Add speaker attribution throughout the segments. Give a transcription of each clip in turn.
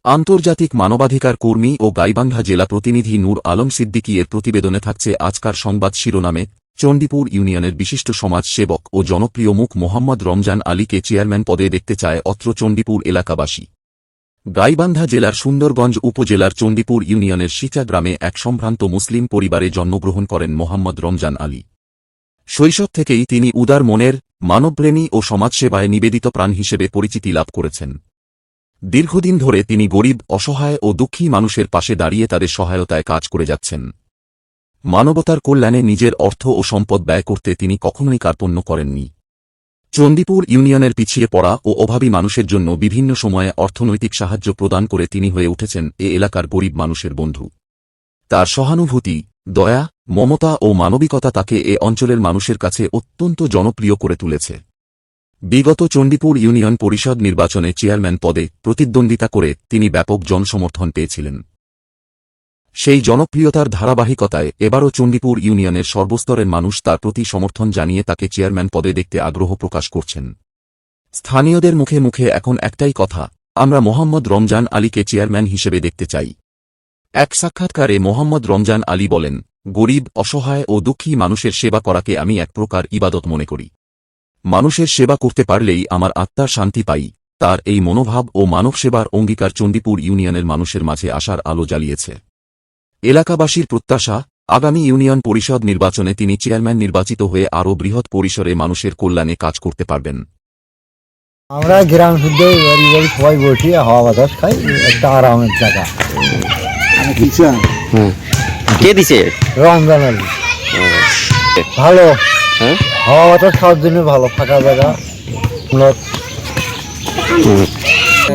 Speaker 1: আন্তর্জাতিক মানবাধিকার কর্মী ও গাইবান্ধা জেলা প্রতিনিধি নূর আলম সিদ্দিকী এর প্রতিবেদনে থাকছে আজকার সংবাদ শিরোনামে চণ্ডীপুর ইউনিয়নের বিশিষ্ট সমাজসেবক ও জনপ্রিয় মুখ মোহাম্মদ রমজান আলীকে চেয়ারম্যান পদে দেখতে চায় অত্র চণ্ডীপুর এলাকাবাসী। গাইবান্ধা জেলার সুন্দরগঞ্জ উপজেলার চণ্ডীপুর ইউনিয়নের সিচা গ্রামে এক সম্ভ্রান্ত মুসলিম পরিবারে জন্মগ্রহণ করেন মোহাম্মদ রমজান আলী। শৈশব থেকেই তিনি উদার মনের, মানবপ্রেমী ও সমাজসেবায় নিবেদিত প্রাণ হিসেবে পরিচিতি লাভ করেছেন। দীর্ঘদিন ধরে তিনি গরিব, অসহায় ও দুঃখী মানুষের পাশে দাঁড়িয়ে তাদের সহায়তায় কাজ করে যাচ্ছেন। মানবতার কল্যাণে নিজের অর্থ ও সম্পদ ব্যয় করতে তিনি কখনোই কার্পণ্য করেননি। চণ্ডীপুর ইউনিয়নের পিছিয়ে পড়া ও অভাবী মানুষের জন্য বিভিন্ন সময়ে অর্থনৈতিক সাহায্য প্রদান করে তিনি হয়ে উঠেছেন এ এলাকার গরিব মানুষের বন্ধু। তার সহানুভূতি, দয়া, মমতা ও মানবিকতা তাকে এ অঞ্চলের মানুষের কাছে অত্যন্ত জনপ্রিয় করে তুলেছে। বিগত চণ্ডীপুর ইউনিয়ন পরিষদ নির্বাচনে চেয়ারম্যান পদে প্রতিদ্বন্দ্বিতা করে তিনি ব্যাপক জনসমর্থন পেয়েছিলেন। সেই জনপ্রিয়তার ধারাবাহিকতায় এবারও চণ্ডীপুর ইউনিয়নের সর্বস্তরের মানুষ তার প্রতি সমর্থন জানিয়ে তাকে চেয়ারম্যান পদে দেখতে আগ্রহ প্রকাশ করছেন। স্থানীয়দের মুখে মুখে এখন একটাই কথা, আমরা মোহাম্মদ রমজান আলীকে চেয়ারম্যান হিসেবে দেখতে চাই। এক সাক্ষাৎকারে মোহাম্মদ রমজান আলী বলেন, গরিব, অসহায় ও দুঃখী মানুষের সেবা করাকে আমি এক প্রকার ইবাদত মনে করি। মানুষের সেবা করতে পারলেই আমার আত্মার শান্তি পাই। তার এই মনোভাব ও মানব সেবার অঙ্গীকার চণ্ডীপুর ইউনিয়নের মানুষের মাঝে আশার আলো জ্বালিয়েছে। এলাকাবাসীর প্রত্যাশা, আগামী ইউনিয়ন পরিষদ নির্বাচনে তিনি চেয়ারম্যান নির্বাচিত হয়ে আরও বৃহৎ পরিসরে মানুষের কল্যাণে কাজ করতে পারবেন।
Speaker 2: আমরা গ্রাম শুদ্ধে সবাই বসি, হাওয়া বাতাস খাই, একটা আরামের জায়গা।
Speaker 3: কে দিছে?
Speaker 2: রমজান আলী ভালো, হাওয়া বাতাস খাওয়ার জন্য ভালো, ফাঁকা জায়গা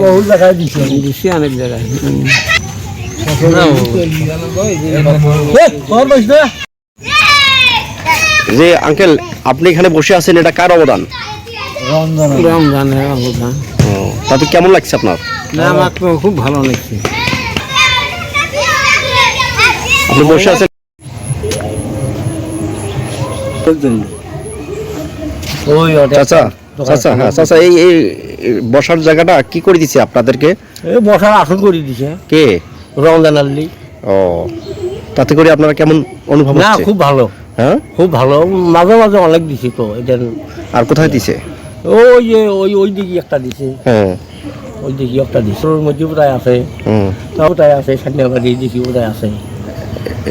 Speaker 2: বহু জায়গায় দিচ্ছে, অনেক জায়গায়।
Speaker 3: যে আঙ্কেল, আপনি এখানে বসে আছেন, এটা কার অবদান?
Speaker 2: রমজানের অবদান।
Speaker 3: তাতে কেমন লাগছে আপনার?
Speaker 2: না, আমার তো খুব ভালো লাগছে।
Speaker 3: আপনি বসে আছেন চাচা? চাচা, হ্যাঁ চাচা, এই বসার জায়গাটা কি করে দিছে আপনাদেরকে?
Speaker 2: এই বসার আসন করে দিছে।
Speaker 3: কে?
Speaker 2: রমজান আলী।
Speaker 3: ও, তাতে করে আপনারা কেমন অনুভব
Speaker 2: না,
Speaker 3: হচ্ছে?
Speaker 2: খুব ভালো।
Speaker 3: হ্যাঁ,
Speaker 2: খুব ভালো। মাঝে মাঝে অনেক দিছে তো এটা।
Speaker 3: আর কোথায় দিছে?
Speaker 2: ওই যে ওই দিকে একটা দিছে।
Speaker 3: হ্যাঁ,
Speaker 2: ওই দিকে একটা দিছে, ওর মধ্যে বোধহয় আছে, ওটাই আছে, সান্যাবাড়ি দিকে বোধহয় আছে,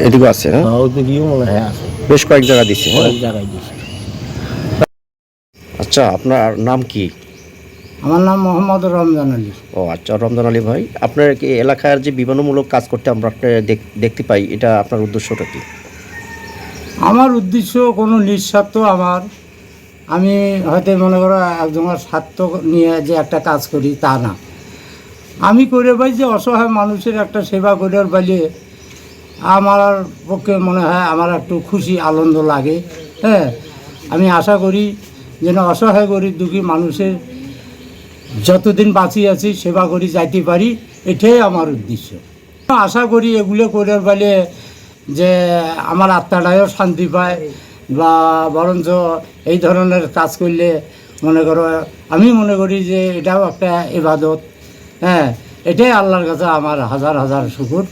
Speaker 3: এদিকে আছে।
Speaker 2: ওই দিকেও মনে হয় আছে,
Speaker 3: বেশ কয়েক জায়গা দিছে।
Speaker 2: অনেক জায়গায় দিছে।
Speaker 3: আচ্ছা, আপনার নাম কি?
Speaker 2: আমার নাম মোহাম্মদ রমজান আলী।
Speaker 3: ও আচ্ছা, রমজান আলী ভাই, আপনার কি এলাকার যে বিমানমূলক কাজ করতে আমরা দেখতে পাই, এটা আপনার উদ্দেশ্যটা কি?
Speaker 2: আমার উদ্দেশ্য কোনো নিঃস্বার্থ। আমি হয়তো মনে করো একজনের স্বার্থ নিয়ে যে একটা কাজ করি তা না। আমি করে পাই যে অসহায় মানুষের একটা সেবা করার বাইলে আমার পক্ষে মনে হয় আমার একটু খুশি, আনন্দ লাগে। হ্যাঁ, আমি আশা করি যেন অসহায় গরিব দুঃখী মানুষের যতদিন বাঁচিয়ে আছি সেবা করি যাইতে পারি, এটাই আমার উদ্দেশ্য। আশা করি এগুলো করার বাইলে যে আমার আত্মাটাও শান্তি পায়, বা বরঞ্চ এই ধরনের কাজ করলে মনে করো আমি মনে করি যে এটাও একটা ইবাদত। হ্যাঁ, এটাই আল্লাহর কাছে আমার হাজার হাজার শুকর।